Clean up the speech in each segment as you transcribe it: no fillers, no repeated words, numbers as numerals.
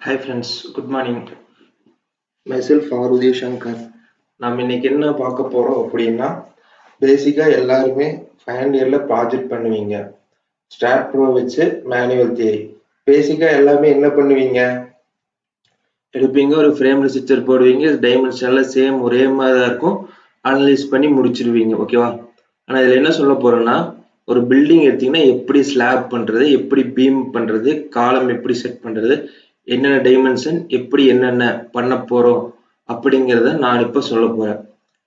Hi friends, good morning. Myself Arudhi Shankar. நாம் இன்னைக்கு என்ன பார்க்க போறோம் அப்படின்னா பேசிக்கா எல்லாருமே ஃபைனல் இயர்ல ப்ராஜெக்ட் பண்ணுவீங்க. STAAD Pro வச்சு மேனுவல் தியரி. பேசிக்கா எல்லாமே என்ன பண்ணுவீங்க? எடுப்பீங்க, ஒரு ஃப்ரேம் ரெசிஸ்டர் போடுவீங்க, டைமென்ஷன்ல சேம் ஒரே மாதிரி தான் இருக்கும், அனலைஸ் பண்ணி முடிச்சிருவீங்க. ஓகேவா? ஆனா இதுல என்ன சொல்ல போறோம்னா, ஒரு பில்டிங் எடுத்தீங்கன்னா எப்படி ஸ்லாப் பண்றது, எப்படி பீம் பண்றது, காலம் எப்படி செட் பண்றது, என்னென்ன டைமென்ஷன், எப்படி என்னென்ன பண்ண போறோம் அப்படிங்கிறத நான் இப்ப சொல்ல போறேன்.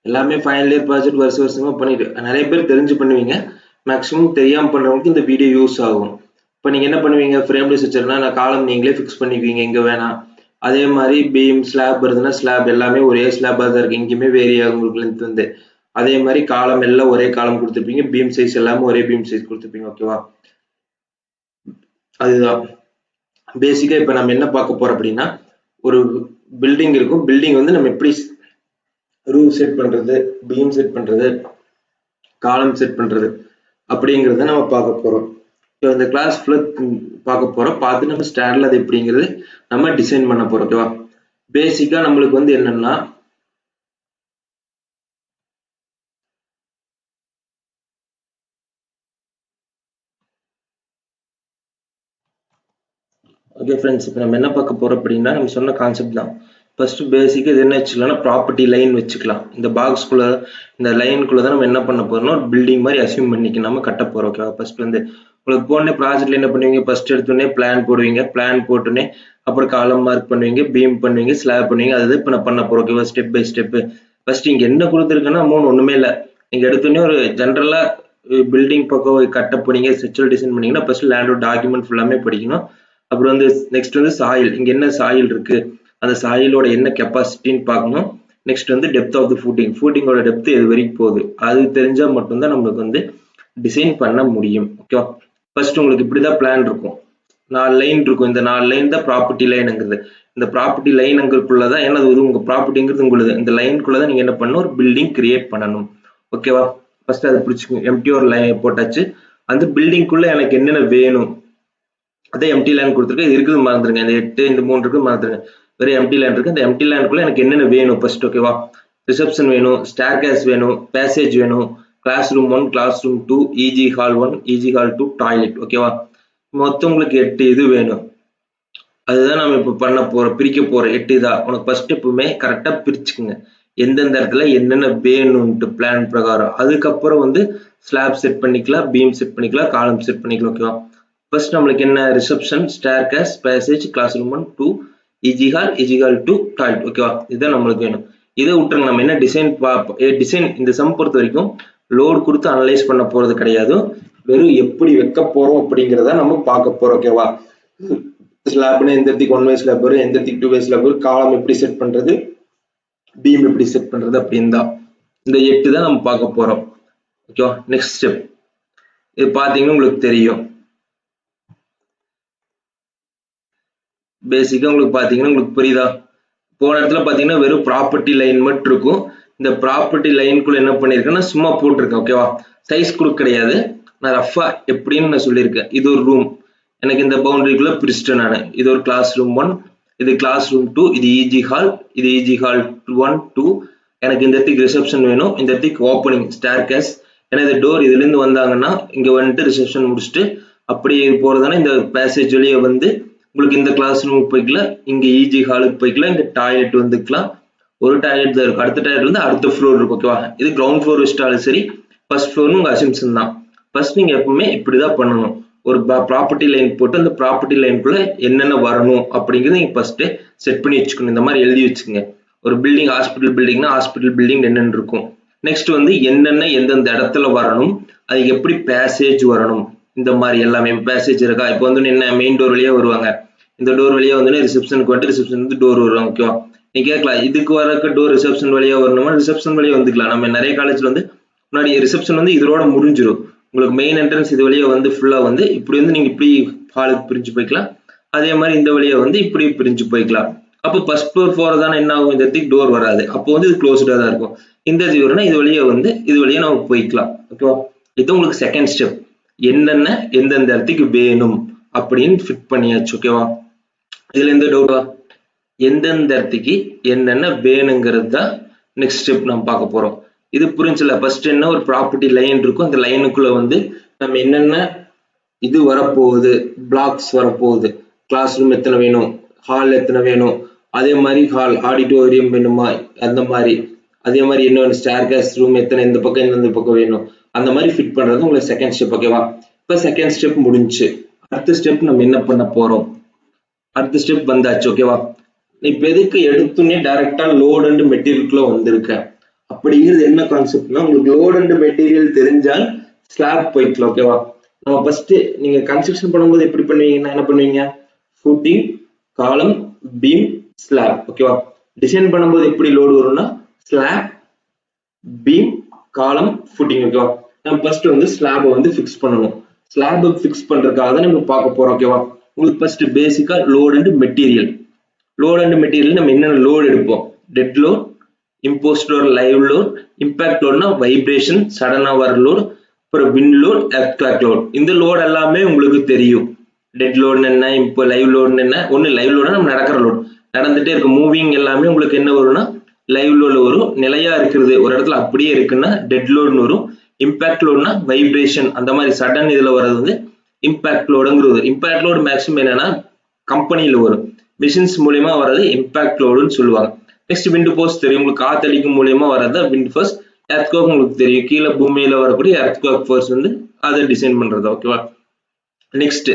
எல்லாமே ஃபைனல் இயர் ப்ராஜெக்ட் வருஷமா பண்ணிட்டு நிறைய பேர் தெரிஞ்சு பண்ணுவீங்க. மேக்ஸிமம் தெரியாம பண்றவங்களுக்கு இந்த வீடியோ யூஸ் ஆகும். இப்போ நீங்க என்ன பண்ணுவீங்க, ஃப்ரேம் ரெசிஸ்டர்னா நான் காலம் நீங்களே ஃபிக்ஸ் பண்ணிக்குவீங்க எங்க வேணா. அதே மாதிரி பீம் ஸ்லாப் வருதுன்னா ஸ்லாப் எல்லாமே ஒரே ஸ்லாபா தான் இருக்கு, எங்கேயுமே வேரி ஆகும் உங்களுக்கு லென்த் வந்து. அதே மாதிரி காலம் எல்லாம் ஒரே காலம் கொடுத்துருப்பீங்க, பீம் சைஸ் எல்லாமே ஒரே பீம் சைஸ் கொடுத்துருப்பீங்க. ஓகேவா? அதுதான் பேசிக்கா. இப்ப நம்ம என்ன பார்க்க போறோம் அப்படின்னா, ஒரு பில்டிங் இருக்கும். பில்டிங் வந்து நம்ம எப்படி ரூஃப் செட் பண்றது, பீம் செட் பண்றது, காலம் செட் பண்றது அப்படிங்கறத நம்ம பார்க்க போறோம். இப்போ இந்த கிளாஸ் ஃபுல்லா பார்க்க போறோம். பார்த்து நம்ம ஸ்டாண்ட்ல அது எப்படிங்கிறது நம்ம டிசைன் பண்ண போறோம். ஓகேவா? பேசிக்கா நம்மளுக்கு வந்து என்னன்னா, ஓகே ஃப்ரெண்ட்ஸ், இப்போ நம்ம என்ன பார்க்க போறோம் அப்படின்னா, நம்ம சொன்ன கான்செப்ட் தான். ஃபர்ஸ்ட் பேசிக் இது என்ன வச்சுக்கலாம்னா, ப்ராப்பர்ட்டி லைன் வச்சுக்கலாம். இந்த பாக்ஸ்குள்ள, இந்த லைனுக்குள்ள தான் நம்ம என்ன பண்ண போறோம்னா, ஒரு பில்டிங் மாதிரி அசியூம் பண்ணிக்க நம்ம கட்ட போறோம். ஓகேவா? ஃபர்ஸ்ட் வந்து உங்களுக்கு போனே ப்ராஜெக்ட்ல என்ன பண்ணுவீங்க, ஃபர்ஸ்ட் எடுத்தோடனே பிளான் போடுவீங்க, பிளான் போட்டோடனே அப்புறம் காலம் மார்க் பண்ணுவீங்க, பீம் பண்ணுவீங்க, ஸ்லாப் பண்ணுவீங்க. அது இப்போ நான் பண்ண போறோம். ஓகேவா? Step by step. ஃபர்ஸ்ட் இங்க என்ன கொடுத்துருக்குன்னா அமௌண்ட் ஒண்ணுமே இல்லை. நீங்க எடுத்தோடனே ஒரு ஜென்ரலா பில்டிங் பக்கம் கட்ட போனீங்க, செக்சுவல் டிசைன் பண்ணீங்கன்னா ஃபர்ஸ்ட் லேண்டோட டாக்குமெண்ட் ஃபுல்லாமே படிக்கணும். அப்புறம் வந்து நெக்ஸ்ட் வந்து சாயில், இங்க என்ன சாயில் இருக்கு, அந்த சாயிலோட என்ன கெப்பாசிட்டின்னு பார்க்கணும். நெக்ஸ்ட் வந்து டெப்த் ஆஃப் தி ஃபூட்டிங், ஃபூட்டிங்கோட டெப்த் எது வரைக்கும் போகுது, அது தெரிஞ்சா மட்டும்தான் நம்மளுக்கு வந்து டிசைன் பண்ண முடியும். ஓகேவா? ஃபர்ஸ்ட் உங்களுக்கு இப்படிதான் பிளான் இருக்கும். 4 லைன் இருக்கும். இந்த 4 லைன் தான் ப்ராப்பர்ட்டி லைன்ங்கிறது. இந்த ப்ராப்பர்ட்டி லைனுக்குள்ளதான், ஏன்னா அது உங்க ப்ராப்பர்ட்டிங்கிறது உங்களுக்கு, இந்த லைனுக்குள்ளதான் நீங்க என்ன பண்ணணும், ஒரு பில்டிங் கிரியேட் பண்ணணும். ஓகேவா? ஃபர்ஸ்ட் அதை பிடிச்சிக்கோங்க. எம்டி ஒரு லைன் போட்டாச்சு. அந்த பில்டிங்குள்ள எனக்கு என்னென்ன வேணும், அதே எம்டி லேண்ட் கொடுத்துருக்கு. இது இருக்குது மறந்துருங்க, இந்த 8 இந்த 3 இருக்கு மறந்துருங்க. வெறும் எம்டி லேண்ட் இருக்கு. இந்த எம்டி லேண்ட்குள்ள எனக்கு என்னென்ன வேணும் ஃபர்ஸ்ட். ஓகேவா? ரிசப்ஷன் வேணும், ஸ்டேர்கேஸ் வேணும், பேசேஜ் வேணும், class room 1, class room 2, EG hall 1, EG hall 2, toilet. ஓகேவா? மொத்தம் உங்களுக்கு 8 இது வேணும். அதுதான் நம்ம இப்ப பண்ண போறோம், பிரிக்க போறோம். 8 இதா. உனக்கு ஃபர்ஸ்ட் எப்பவுமே கரெக்டா பிரிச்சுக்குங்க, எந்தெந்த இடத்துல என்னென்ன வேணும்ட்டு பிளான் பிரகாரம். அதுக்கப்புறம் வந்து ஸ்லாப் செட் பண்ணிக்கலாம், பீம் செட் பண்ணிக்கலாம், காலம் செட் பண்ணிக்கலாம். ஓகேவா? ஃபர்ஸ்ட் நம்மளுக்கு என்ன, reception, staircase, passage, class room 1, 2, EG hall 2, toilet. ஓகேவா? இதுதான் நம்மளுக்கு வேணும். இதை விட்டுருங்க. நம்ம என்ன டிசைன் டிசைன் இந்த சம் பொறுத்த வரைக்கும் லோடு கொடுத்து அனலைஸ் பண்ண போறது கிடையாது, வெறும் எப்படி வைக்க போறோம் அப்படிங்கிறத நம்ம பார்க்க போறோம். ஓகேவா? ஸ்லாப்னா எந்த இடத்துக்கு 1 வே ஸ்லாப் வரும், எந்த இடத்துக்கு 2 வே ஸ்லாப் வரும், காலம் எப்படி செட் பண்றது, பீம் எப்படி செட் பண்றது அப்படின்னு தான். இந்த 8 தான் நம்ம பார்க்க போறோம். ஓகேவா? நெக்ஸ்ட் ஸ்டெப் இது பாத்தீங்கன்னா உங்களுக்கு தெரியும். பேசிக்கா உங்களுக்கு பாத்தீங்கன்னா உங்களுக்கு புரியுதா? போன இடத்துல பாத்தீங்கன்னா வெறும் ப்ராப்பர்ட்டி லைன் மட்டும் இருக்கும். இந்த ப்ராப்பர்ட்டி லைனுக்குள்ள என்ன பண்ணிருக்கேன்னா சும்மா போட்டிருக்கேன். ஓகேவா? சைஸ் கொடுக்க கிடையாது, நான் ரஃபா எப்படின்னு நான் சொல்லியிருக்கேன். இது ஒரு ரூம், எனக்கு இந்த பவுண்டரிக்குள்ள பிரிச்சுட்டேன் நான். இது ஒரு கிளாஸ் ரூம் 1, இது கிளாஸ் ரூம் 2, இது இஜி ஹால், இது இஜி ஹால் 1, 2. எனக்கு இந்த இடத்துக்கு ரிசப்ஷன் வேணும், இந்த இடத்துக்கு ஓப்பனிங் ஸ்டேர்கேஸ். ஏன்னா இந்த டோர் இதுல இருந்து வந்தாங்கன்னா இங்க வந்துட்டு ரிசப்ஷன் முடிச்சுட்டு அப்படியே போறதுனா இந்த பேசேஜ் வழியா வந்து உங்களுக்கு இந்த கிளாஸ் ரூமுக்கு போய்க்கலாம், இங்க இஜி ஹாலுக்கு போய்க்கலாம், இங்க டாய்லெட் வந்துக்கலாம். ஒரு டாய்லெட் தான் இருக்கும், அடுத்த டாய்லெட் வந்து அடுத்த ஃப்ளோர் இருக்கும். ஓகேவா? இது கிரவுண்ட் ஃப்ளோர் வச்சிட்டாலும் சரி, ஃபர்ஸ்ட் ஃப்ளோர்னு உங்க அசம்ஷன் தான். ஃபர்ஸ்ட் நீங்க எப்பவுமே இப்படிதான் பண்ணணும். ஒரு ப்ராப்பர்ட்டி லைன் போட்டு அந்த ப்ராப்பர்ட்டி லைனுக்குள்ள என்னென்ன வரணும் அப்படிங்கிறது நீங்க ஃபர்ஸ்ட் செட் பண்ணி வச்சுக்கணும். இந்த மாதிரி எழுதி வச்சுக்கோங்க. ஒரு பில்டிங், ஹாஸ்பிட்டல் பில்டிங்னா ஹாஸ்பிட்டல் பில்டிங் என்னென்ன இருக்கும். நெக்ஸ்ட் வந்து என்னென்ன எந்தெந்த இடத்துல வரணும், அது எப்படி பேசேஜ் வரணும், இந்த மாதிரி எல்லாமே. பேசேஜ் இருக்கா, இப்போ வந்து என்ன மெயின் டோர் வழியா வருவாங்க, இந்த டோர் வழியா வந்து ரிசப்ஷனுக்கு வந்துட்டு ரிசப்ஷன் வந்து டோர் வருவாங்க. ஓகேவா? நீ கேட்கலாம், இதுக்கு வரக்க டோர் ரிசப்ஷன் வழியா வரணுமா, ரிசப்ஷன் வழியா வந்துக்கலாம். நம்ம நிறைய காலேஜ்ல வந்து முன்னாடி ரிசப்ஷன் வந்து இதோட முடிஞ்சிடும். உங்களுக்கு மெயின் என்ட்ரன்ஸ் இது வழியா வந்து ஃபுல்லா வந்து இப்படி வந்து நீங்க இப்படி ஹாலுக்கு பிரிஞ்சு போய்க்கலாம். அதே மாதிரி இந்த வழியா வந்து இப்படி பிரிஞ்சு போய்க்கலாம். அப்போ ஃபர்ஸ்ட் ஃப்ளோர் போறதான என்ன ஆகும், இந்த இடத்துக்கு டோர் வராது, அப்போ வந்து இது க்ளோஸ்டா தான் இருக்கும். இந்த இது வரும்னா இது வழியா வந்து இது வழியா நம்ம போய்க்கலாம். ஓகேவா? இது உங்களுக்கு செகண்ட் ஸ்டெப். என்னென்ன எந்தெந்த இடத்துக்கு வேணும் அப்படின்னு ஃபிட் பண்ணியாச்சு. ஓகேவா? இதுல எந்த டவுட்டா? எந்தெந்த இடத்துக்கு என்னென்ன வேணுங்கிறது தான் நெக்ஸ்ட் ஸ்டெப் நம்ம பார்க்க போறோம். இது புரிஞ்சுல? ஃபர்ஸ்ட் என்ன, ஒரு ப்ராப்பர்ட்டி லைன் இருக்கும், அந்த லைனுக்குள்ள வந்து நம்ம என்னென்ன இது வரப்போகுது, பிளாக்ஸ் வரப்போகுது, கிளாஸ் ரூம் எத்தனை வேணும், ஹால் எத்தனை வேணும், அதே மாதிரி ஹால் ஆடிட்டோரியம் வேணுமா, அந்த மாதிரி அதே மாதிரி என்ன ஸ்டேர் கேஸ் ரூம் எத்தனை, இந்த பக்கம் இந்த பக்கம் வேணும், அந்த மாதிரி ஃபிட் பண்றது உங்களுக்கு செகண்ட் ஸ்டெப். ஓகேவா? இப்போ செகண்ட் ஸ்டெப் முடிஞ்சு அடுத்த ஸ்டெப் நம்ம என்ன பண்ண போறோம்? அடுத்த ஸ்டெப் வந்தாச்சு. ஓகேவா? இப்ப எதுக்கு எடுத்துனே டைரக்டா லோட் அண்ட் மெட்டீரியலுக்குள்ள வந்திருக்கேன் அப்படிங்கிறது என்ன கான்செப்ட்னா, உங்களுக்கு லோட் அண்ட் மெட்டீரியல் தெரிஞ்சால் ஸ்லாப் போய்க்கலாம். ஓகேவா? நம்ம ஃபர்ஸ்ட் நீங்க கன்ஸ்ட்ரக்ஷன் பண்ணும்போது எப்படி பண்ணுவீங்கன்னா, என்ன பண்ணுவீங்க? ஃபுட்டிங், காலம், பீம், ஸ்லாப். ஓகேவா? டிசைன் பண்ணும்போது எப்படி லோடு வரும்னா, ஸ்லாப், பீம், காலம், ஃபுட்டிங். ஓகேவா? நம்ம ஃபர்ஸ்ட் வந்து ஸ்லாபை வந்து ஃபிக்ஸ் பண்ணணும். ஸ்லாபை ஃபிக்ஸ் பண்றதுக்காக தான் நம்ம பார்க்க போறோம். ஓகேவா? உங்களுக்கு ஃபர்ஸ்ட் பேசிக்கா load and material. Load and material நம்ம என்னென்ன லோட் எடுப்போம்? Dead load, imposed load, live load, impact லோட்னா வைப்ரேஷன், சடனா வர லோட், அப்புறம் விண்ட் லோட், எர்த்குவேக் லோட். இந்த லோட் எல்லாமே உங்களுக்கு தெரியும். டெட் லோட் என்ன, இப்போ லைவ் லோட் என்ன? ஒன்னு லைவ் லோட்னா நம்ம நடக்கிற லோட், நடந்துட்டே இருக்கு மூவிங் எல்லாமே உங்களுக்கு என்ன வரும்னா லைவ் லோட்ல வரும். நிலையா இருக்கிறது ஒரு இடத்துல அப்படியே இருக்குன்னா டெட் லோட்னு வரும். இம்பாக்ட் லோட்னா வைப்ரேஷன், அந்த மாதிரி சடன் இதுல வர்றது வந்து இம்பாக்ட் லோடுங்கிறது. இம்பாக்ட் லோடு மேக்ஸிமம் என்னன்னா கம்பெனியில வரும், மிஷின்ஸ் மூலியமா வர்றது இம்பாக்ட் லோடுன்னு சொல்லுவாங்க. நெக்ஸ்ட் விண்ட் போஸ்ட் தெரியும் உங்களுக்கு, காத்தடிக்கும் மூலியமா வர்றது விண்ட் ஃபோர்ஸ். எர்த்குவேக் உங்களுக்கு தெரியும், கீழே பூமியில வரக்கூடிய எர்த்குவேக் ஃபோர்ஸ் வந்து அதை டிசைன் பண்றது. ஓகேவா? நெக்ஸ்ட்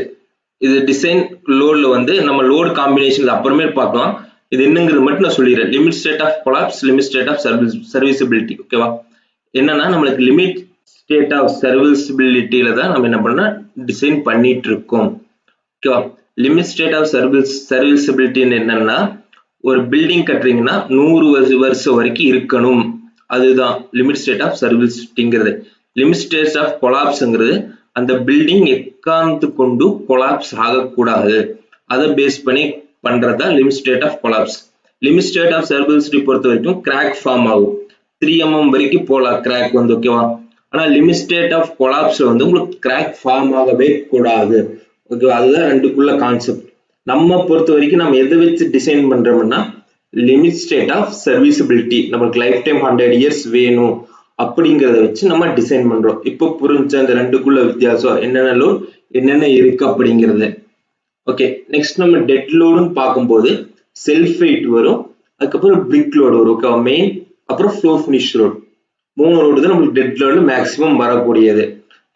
இது டிசைன் லோட்ல வந்து நம்ம லோடு காம்பினேஷன் அப்புறமே பார்க்கலாம். இது என்னங்கிறது மட்டும் நான் சொல்லிடுறேன். Limit state of collapse, limit state of serviceability. ஓகேவா? என்னன்னா நம்மளுக்கு லிமிட் ஸ்டேட் ஆஃப் சர்வீசபிலிட்டியில தான் நம்ம என்ன பண்ணா டிசைன் பண்ணிட்டு இருக்கோம். ஓகேவா? லிமிட் ஸ்டேட் ஆஃப் சர்வீசபிலிட்டின்னு என்னன்னா, ஒரு பில்டிங் கட்டுறீங்கன்னா 100 வருஷம் வரைக்கும் இருக்கணும். அதுதான் லிமிட் ஸ்டேட் ஆஃப் சர்வீசபிலிட்டிங்கிறது. லிமிட் ஸ்டேட் ஆஃப் கொலாப்ஸ்ங்கிறது அந்த பில்டிங் எக்காரணத்து கொண்டு கொலாப்ஸ் ஆகக்கூடாது, அதை பேஸ் பண்ணி பண்றதா limit state of collapse. Limit state of serviceability பொறுத்த வரைக்கும் கிராக் ஃபார்ம் ஆகும், 3 mm வரைக்கும் போலாம் கிராக் வந்து. ஓகேவா? ஆனா லிமிட் ஸ்டேட் ஆஃப் கொலாப்ஸ் வந்து உங்களுக்கு கிராக் ஃபார்ம் ஆகவே கூடாது. ஓகேவா? அதுதான் ரெண்டுக்குள்ள கான்செப்ட். நம்ம பொறுத்த வரைக்கும் நம்ம எதை வச்சு டிசைன் பண்றோம்னா லிமிட் ஸ்டேட் ஆஃப் சர்வீசபிலிட்டி, நமக்கு லைஃப் டைம் 100 years வேணும் அப்படிங்கிறத வச்சு நம்ம டிசைன் பண்றோம். இப்போ புரிஞ்ச அந்த ரெண்டுக்குள்ள வித்தியாசம், என்னென்ன லோட் என்னென்ன இருக்கு அப்படிங்கிறது. ஓகே, நெக்ஸ்ட் நம்ம டெட் லோடுன்னு பார்க்கும்போது செல்ஃப் வெயிட் வரும், அதுக்கப்புறம் பிரிக் லோடு வரும். ஓகே, மெயின் அப்புறம் ஃப்ளோர் ஃபினிஷ் லோடு, 3 லோடு தான் நமக்கு டெட் லோடு மேக்ஸிமம் வரக்கூடியது.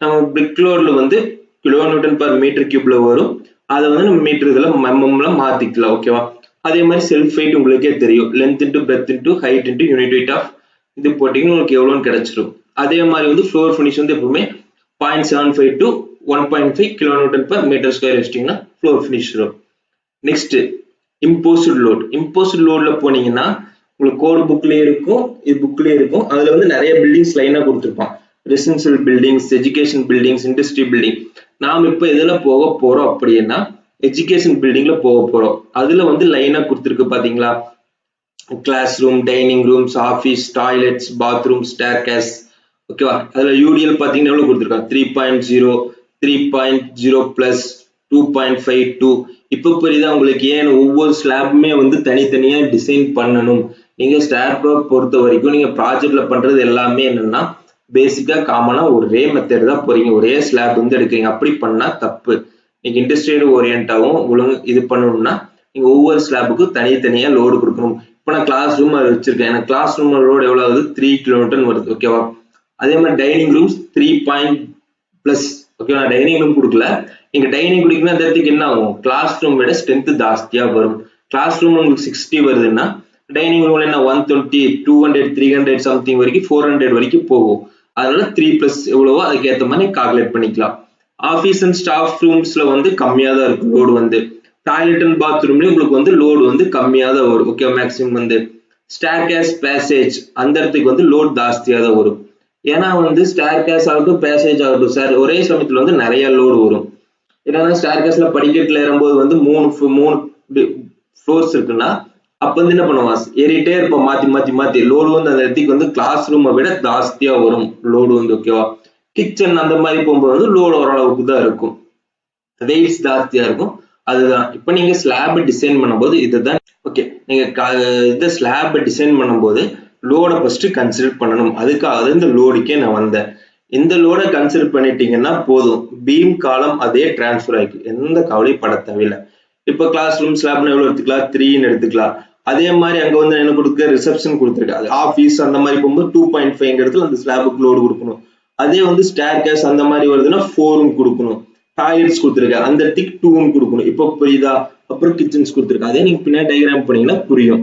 நம்ம பிரிக் லோட்ல வந்து கிலோநியூட்டன் பர் மீட்டர் கியூப்ல வரும், அதை வந்து நம்ம மீட்டர் இதுல எம்எம்ல மாத்திக்கலாம். ஓகேவா? அதே மாதிரி செல்ஃப் வெயிட் உங்களுக்கே தெரியும், length into breadth into height into unit weight of இது போட்டீங்கன்னா உங்களுக்கு எவ்வளோன்னு கிடைச்சிடும். அதே மாதிரி வந்து ஃப்ளோர் ஃபினிஷ் வந்து எப்பவுமே 0.75 to 1.5 kilonewton per metre square வச்சிட்டீங்கன்னா ஃப்ளோர் ஃபினிஷ் வரும். Next imposed load. இம்போஸ்ட் லோட்ல போனீங்கன்னா உங்களுக்கு கோடு புக்லயே இருக்கும், இது புக்லயே இருக்கும். அதுல வந்து நிறைய பில்டிங்ஸ் லைனா கொடுத்துருப்பான், residential buildings, education buildings, industry building. நாம இப்ப எதுல போக போறோம் அப்படின்னா எஜுகேஷன் பில்டிங்ல போக போறோம். அதுல வந்து லைனா கொடுத்துருக்கு பாத்தீங்களா, class room, dining rooms, office, toilets, bathroom, staircase. ஓகேவா? அதுல யூடிஎல் பாத்தீங்கன்னா எவ்வளவு கொடுத்துருக்காங்க, 3.0, 3.0 பிளஸ், 2.52. இப்போ புரியுதா உங்களுக்கு ஏன் ஒவ்வொரு ஸ்லாப்புமே வந்து தனித்தனியா டிசைன் பண்ணணும்? நீங்க ஸ்டாட் ப்ரோ பொறுத்த வரைக்கும் நீங்க ப்ராஜெக்ட்ல பண்றது எல்லாமே என்னன்னா பேசிக்கா காமனா ஒரே மெத்தட் தான் போறீங்க, ஒரே ஸ்லாப் வந்து எடுக்கிறீங்க. அப்படி பண்ணா தப்பு. நீங்க இண்டஸ்ட்ரியல் ஓரியன்டாவும் ஒழுங்கு இது பண்ணணும்னா நீங்க ஒவ்வொரு ஸ்லாப்புக்கும் தனித்தனியா லோடு கொடுக்கணும். இப்போ நான் கிளாஸ் ரூம் அதை வச்சிருக்கேன், எனக்கு கிளாஸ் ரூம் லோடு எவ்வளவு ஆகுது, 3 கிலோமீட்டர் வருது. ஓகேவா? அதே மாதிரி டைனிங் ரூம்ஸ் 3 பிளஸ். ஓகே, நான் டைனிங் ரூம் கொடுக்கல, நீங்க டைனிங் குடிக்கணும் அந்த இடத்துக்கு என்ன ஆகும், கிளாஸ் ரூம் விட ஸ்ட்ரென்த் ஜாஸ்தியா வரும். கிளாஸ் ரூம் உங்களுக்கு 60 வருதுன்னா டைனிங் ரூம்ல என்ன 120, 200, 300 சம்திங் வரைக்கும் 400 வரைக்கும் போகும். அதனால 3 பிளஸ் எவ்வளவோ அதுக்கு ஏற்ற மாதிரி கால்குலேட் பண்ணிக்கலாம். ஆஃபீஸ் அண்ட் ஸ்டாஃப் ரூம்ஸ்ல வந்து கம்மியா தான் இருக்கும் லோடு வந்து. டாய்லெட் அண்ட் பாத்ரூம்லயும் உங்களுக்கு வந்து லோடு வந்து கம்மியா தான் வரும். ஓகே, மேக்ஸிமம் வந்து ஸ்டேர்கேஸ், பேசேஜ் அந்த இடத்துக்கு வந்து லோட் ஜாஸ்தியா தான் வரும். ஏன்னா வந்து ஸ்டேர்கேஸ் ஆகட்டும் பேசேஜ் ஆகட்டும் சார் ஒரே சமயத்துல வந்து நிறைய லோடு வரும். ஏன்னா ஸ்டேர்கேஸ்ல படிக்கட்டுல ஏறும்போது வந்து மூணு ஃப்ளோர்ஸ் இருக்குன்னா அப்ப வந்து என்ன பண்ணுவான், ஏறிட்டே இருப்போம் மாத்தி மாத்தி மாத்தி. லோடு வந்து அந்த இடத்துக்கு வந்து கிளாஸ் ரூமை விட ஜாஸ்தியா வரும் லோடு வந்து. ஓகேவா? கிச்சன் அந்த மாதிரி போகும்போது வந்து லோடு ஓரளவுக்கு தான் இருக்கும், வெயிட்ஸ் ஜாஸ்தியா இருக்கும். அதுதான் இப்போ நீங்க ஸ்லாப் டிசைன் பண்ணும்போது இதுதான். ஓகே, நீங்க இந்த ஸ்லாப் டிசைன் பண்ணும்போது லோடை ஃபர்ஸ்ட் கன்சிடர் பண்ணணும். அதுக்காக இந்த லோடுக்கே நான் வந்தேன். இந்த லோடை கன்சிடர் பண்ணிட்டீங்கன்னா போதும், பீம் காலம் அதே டிரான்ஸ்ஃபர் ஆயிருக்கு, எந்த கவலையும் பட தேவையில்லை. இப்போ கிளாஸ் ரூம் ஸ்லாப்னு எவ்வளவு எடுத்துக்கலாம், 3ன்னு எடுத்துக்கலாம். அதே மாதிரி அங்க வந்து என்ன கொடுக்க, ரிசப்ஷன் கொடுத்துருக்கு. அது ஆஃபீஸ் அந்த மாதிரி போகும்போது 2.5 இடத்துல அந்த ஸ்லாபுக்கு லோடு கொடுக்கணும். அதே வந்து ஸ்டேர் கேஸ் அந்த மாதிரி வருதுன்னா 4 கொடுக்கணும். டாய்லெட்ஸ் கொடுத்துருக்கு, அந்த இடத்துக்கு 2 கொடுக்கணும். இப்போ புரியுதா? அப்புறம் கிச்சன்ஸ் கொடுத்துருக்கு. அதே நீங்க பின்னாடி டயக்ராம் பண்ணீங்கன்னா புரியும்.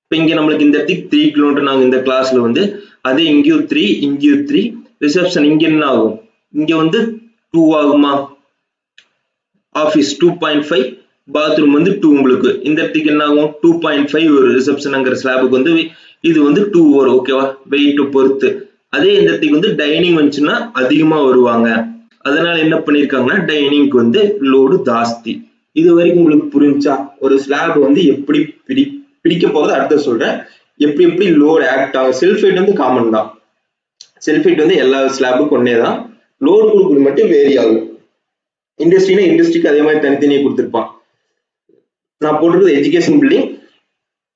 இப்போ இங்க நம்மளுக்கு இந்த இடத்துக்கு 3 கிலோமீட்டர் நாங்க இந்த கிளாஸ்ல வந்து, அதே இங்கேயும் 3, இங்கேயும் 3. ரிசப்ஷன் இங்க என்ன ஆகும், இங்க வந்து 2 ஆகுமா? ஆஃபீஸ் 2.5, பாத்ரூம் வந்து 2. உங்களுக்கு இந்த இடத்துக்கு என்ன ஆகும், 2.5 ஒரு ரிசப்ஷன்ங்கிற ஸ்லாபுக்கு வந்து இது வந்து 2 வரும். ஓகேவா, வெயிட் பொறுத்து. அதே இந்த இடத்துக்கு வந்து டைனிங் வந்துச்சுன்னா அதிகமா வருவாங்க. அதனால என்ன பண்ணிருக்காங்கன்னா டைனிங்க்கு வந்து லோடு ஜாஸ்தி. இது வரைக்கும் உங்களுக்கு புரிஞ்சா? ஒரு ஸ்லாப் வந்து எப்படி பிடிக்க போறது அடுத்த சொல்றேன். எப்படி எப்படி லோடு ஆக்ட் ஆகும். செல்ஃப் ஹைட் வந்து காமன் தான். செல்ஃப் ஹைட் வந்து எல்லா ஸ்லாபுக்கும் ஒன்னே தான். லோடு கொடுக்குறது மட்டும் வேரி ஆகும். இண்டஸ்ட்ரினா இண்டஸ்ட்ரிக்கு அதே மாதிரி தனித்தனியே கொடுத்துருப்பான். நான் போட்டிருக்கிறது எஜுகேஷன் பில்டிங்.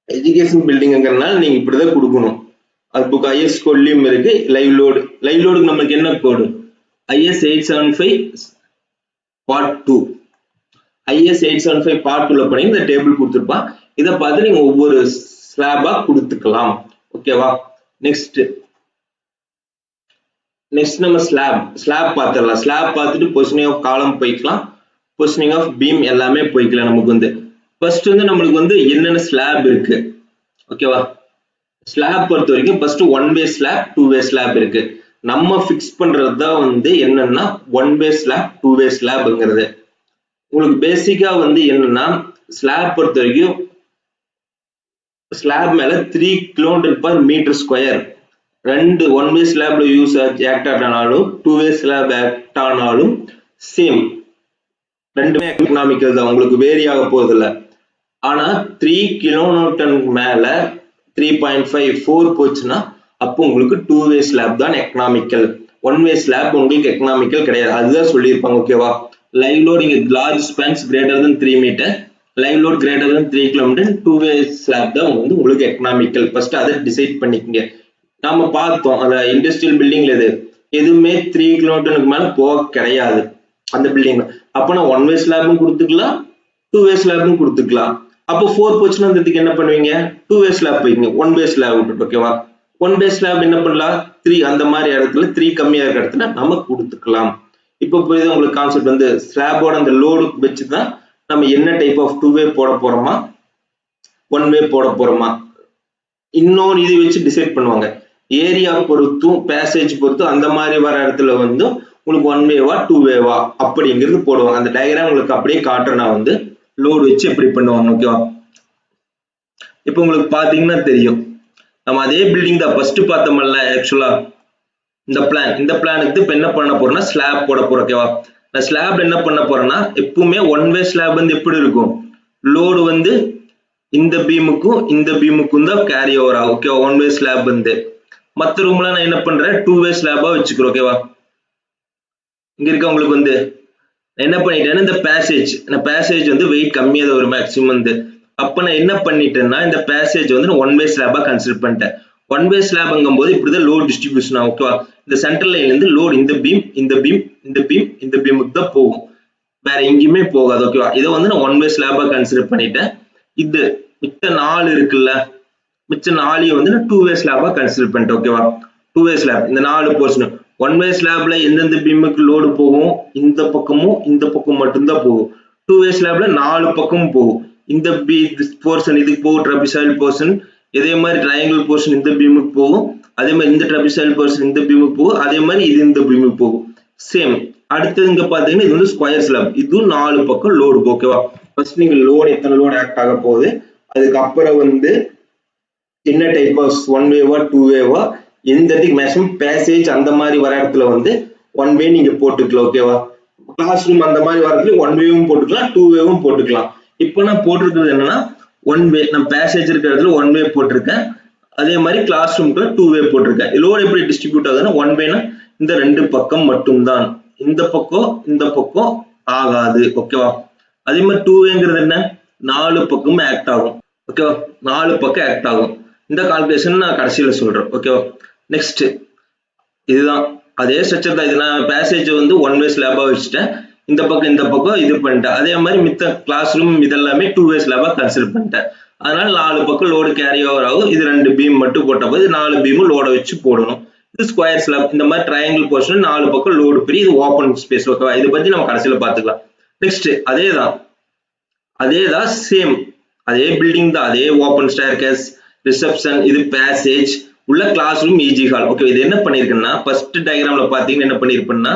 எஜுகேஷன் பில்டிங்கிறதுனால நீங்க இப்படிதான் கொடுக்கணும். அது புக் ஐஎஸ் கோட்லயும் இருக்கு. லைவ் லோடுக்கு நம்மளுக்கு என்ன கோடு, IS 875 part 2. IS 875 part 2ல பண்ணி இந்த டேபிள் கொடுத்துருப்பான். இதை பார்த்து நீங்க ஒவ்வொரு ஸ்லாபா கொடுத்துக்கலாம். ஓகேவா? நெக்ஸ்ட் நம்ம ஸ்லாப் பார்த்துடலாம். ஸ்லாப் பார்த்துட்டு பொசிஷனிங் ஆஃப் காலம் போய்க்கலாம், பொசிஷனிங் ஆஃப் பீம் எல்லாமே போய்க்கலாம். நமக்கு வந்து ஃபர்ஸ்ட் வந்து நம்மளுக்கு வந்து என்னென்ன ஸ்லாப் இருக்கு. ஓகேவா? ஸ்லாப் பொறுத்த வரைக்கும் first 1 way slab, 2 way slab இருக்கு. நம்ம ஃபிக்ஸ் பண்றது தான் வந்து என்னன்னா 1 வே ஸ்லாப், 2 வே ஸ்லாப்ங்கிறது. உங்களுக்கு பேசிக்கா வந்து என்னன்னா ஸ்லாப் பொறுத்த வரைக்கும் ஸ்லாப் மேல 3 km/m². ரெண்டு 1 வே ஸ்லாப்ல யூஸ் ஆக்ட் ஆனாலும் 2 வே ஸ்லாப் ஆக்ட் ஆனாலும் சேம், ரெண்டுமே எக்கனாமிக்கல் தான், உங்களுக்கு வேரி ஆக போறது இல்லை. ஆனா 3 kN மேல 3.5, 4 போச்சுன்னா அப்போ உங்களுக்கு 2 வே ஸ்லாப் தான் எக்கனாமிக்கல். 1 வே ஸ்லாப் உங்களுக்கு எக்கனாமிக்கல் கிடையாது. அதுதான் சொல்லியிருப்பாங்க. ஓகேவா? லைவ் லோட் இங்க large spans greater than 3 metre, live load greater than 3 km, 2 way slab தான் வந்து உங்களுக்கு எக்கனாமிக்கல். ஃபர்ஸ்ட் அதை டிசைட் பண்ணிக்கங்க. நாம பார்த்தோம் அந்த இண்டஸ்ட்ரியல் பில்டிங்ல எதுவுமே 3 kN மேல போக கிடையாது அந்த பில்டிங். அப்ப நான் 1 வே ஸ்லாபும் கொடுத்துக்கலாம், 2 வே ஸ்லாபும் கொடுத்துக்கலாம். அப்போ 4 போச்சுன்னா அந்த என்ன பண்ணுவீங்க, 2 வே ஸ்லாப் போய்ங்க, 1 வே ஸ்லாப் விட்டுட்டு. ஓகேவா? 1 வே ஸ்லாப் என்ன பண்ணலாம், 3 அந்த மாதிரி இடத்துல 3 கம்மியா இருக்க இடத்துல நம்ம கொடுத்துக்கலாம். இப்போ புரியுது உங்களுக்கு கான்செப்ட்? வந்து ஸ்லாபோட அந்த லோடு வச்சுதான் நம்ம என்ன டைப் ஆஃப் 2 வே போட போறோமா, 1 வே போட போறோமா, இன்னொரு இது வச்சு டிசைட் பண்ணுவாங்க. ஏரியா பொறுத்தும் பேசேஜ் பொறுத்தும் அந்த மாதிரி வர இடத்துல வந்து உங்களுக்கு 1 வேவா 2 வேவா அப்படிங்கிறது போடுவாங்க. அந்த டயக்ராம் உங்களுக்கு அப்படியே காட்டுறேன் நான் வந்து லோடு வச்சு எப்படி பண்ணுவாங்க. ஓகேவா? இப்போ உங்களுக்கு பாத்தீங்கன்னா தெரியும், நம்ம அதே பில்டிங் தான் ஃபர்ஸ்ட் பார்த்தோம்ல. ஆக்சுவலா இந்த பிளானுக்கு இப்ப என்ன பண்ண போறோம்னா ஸ்லாப் போட போறோம். ஓகேவா? நான் ஸ்லாப்ல என்ன பண்ண போறேன்னா எப்பவுமே 1 வே ஸ்லாப் வந்து எப்படி இருக்கும், லோடு வந்து இந்த பீமுக்கும் தான் கேரி ஓவர் ஆகும். ஓகேவா? 1 வே ஸ்லாப் வந்து மற்ற ரூம்ல நான் என்ன பண்றேன் 2 வே ஸ்லாபா வச்சுக்கிறோம். ஓகேவா? இங்க இருக்க உங்களுக்கு வந்து என்ன பண்ணிட்டேன்னா இந்த பேசேஜ் வந்து வெயிட் கம்மியா தான் வரும் மேக்ஸிமம் வந்து. அப்ப நான் என்ன பண்ணிட்டேன்னா இந்த பேசேஜ் வந்து 1 வே ஸ்லாபா கன்சிடர் பண்ணிட்டேன். 1 வே ஸ்லாப்ங்கும் போது இப்படிதான் லோட் டிஸ்ட்ரிபியூஷன் ஆகும். ஓகேவா? இந்த சென்டர் லைன்ல இருந்து லோட் இந்த பீமுக்கு தான் போகும், வேற எங்கேயுமே போகாது. ஓகேவா? இதை வந்து நான் 1 வே ஸ்லாபா கன்சிடர் பண்ணிட்டேன். இது மிச்ச 4 இருக்குல்ல, மிச்ச 4 வந்து நான் 2 வே ஸ்லாபா கன்சிடர் பண்ணிட்டேன். ஓகேவா? 2 வே ஸ்லாப் இந்த 4 போர்ஷன். 1 வே ஸ்லாப்ல எந்தெந்த பீமுக்கு லோடு போகும், இந்த பக்கம் மட்டும்தான் போகும். 2 வே ஸ்லாப்ல 4 பக்கமும் போகும். இந்த போர்ஷன் இதுக்கு போகும், ட்ரபிசாய்டல் போர்ஷன். இதே மாதிரி ட்ரையாங்கிள் போர்ஷன் இந்த பீமுக்கு போகும், அதே மாதிரி இந்த ட்ரபிசாய்டல் போர்ஷன் இந்த பீமுக்கு போகும், அதே மாதிரி இது இந்த பீமுக்கு போகும். சேம். அடுத்தது இங்க பாத்தீங்கன்னா இது வந்து ஸ்கொயர் ஸ்லாப், இதுவும் 4 பக்கம் லோடு. ஓகேவா? ஃபர்ஸ்ட் நீங்க லோடு எத்தனை லோடு ஆக்ட் ஆக போகுது, அதுக்கப்புறம் வந்து என்ன டைப் ஆஃப் 1 வேவா 2 வேவா, எந்த இடத்துக்கு மேக்ஸிமம் பேசேஜ் அந்த மாதிரி வர இடத்துல வந்து 1 வே நீங்க போட்டுக்கலாம். ஓகேவா? கிளாஸ் ரூம் அந்த மாதிரி வரதுல 1 வேவும் போட்டுக்கலாம், 2 வேவும் போட்டுக்கலாம். இப்போ நான் போட்டிருக்கிறது என்னன்னா 1 வே, நான் பேசேஜ் இருக்கிற இடத்துல 1 வே போட்டிருக்கேன். அதே மாதிரி கிளாஸ் ரூம்க்கு 2 வே போட்டிருக்கேன். லோடு எப்படி டிஸ்ட்ரிபியூட் ஆகுதுன்னா 1 வேனா இந்த 2 பக்கம் மட்டும்தான், இந்த பக்கம் ஆகாது. ஓகேவா? அதே மாதிரி 2வேங்கிறது என்ன, 4 பக்கமும் ஆக்ட் ஆகும். ஓகேவா, 4 பக்கம் ஆக்ட் ஆகும். இந்த கால்குலேஷன் நான் கடைசியில சொல்றேன். ஓகேவா, நெக்ஸ்ட் இதுதான் அதே ஸ்ட்ரக்சர் தான். இது நான் பேசேஜ் வந்து ஒன் வே ஸ்லாபா வச்சுட்டேன், இந்த பக்கம் இது பண்ணிட்டேன். அதே மாதிரி மித்த கிளாஸ் ரூம் இதெல்லாமே 2 வே ஸ்லாபா கன்சிடர் பண்ணிட்டேன். அதனால 4 பக்கம் லோடு கேரி ஓவர் ஆகும். இது 2 பீம் மட்டும் போட்ட போது 4 பீமும் லோட வச்சு போடணும். இது ஸ்கொயர் ஸ்லாப், இந்த மாதிரி ட்ரையாங்கிள் போர்ஷன் 4 பக்கம் லோடு பிரி, இது ஓப்பன் ஸ்பேஸ். ஓகேவா, இதை பத்தி நம்ம கடைசியில பாத்துக்கலாம். நெக்ஸ்ட் அதேதான் சேம், அதே பில்டிங் தான், அதே ஓப்பன் ஸ்டேர்கேஸ், ரிசப்ஷன், இது பேசேஜ், உள்ள கிளாஸ் ரூம், இஜி ஹால். ஓகே, இது என்ன பண்ணிருக்கேன்னா ஃபர்ஸ்ட் டயக்ராம்ல பாத்தீங்கன்னா என்ன பண்ணிருப்பேன்னா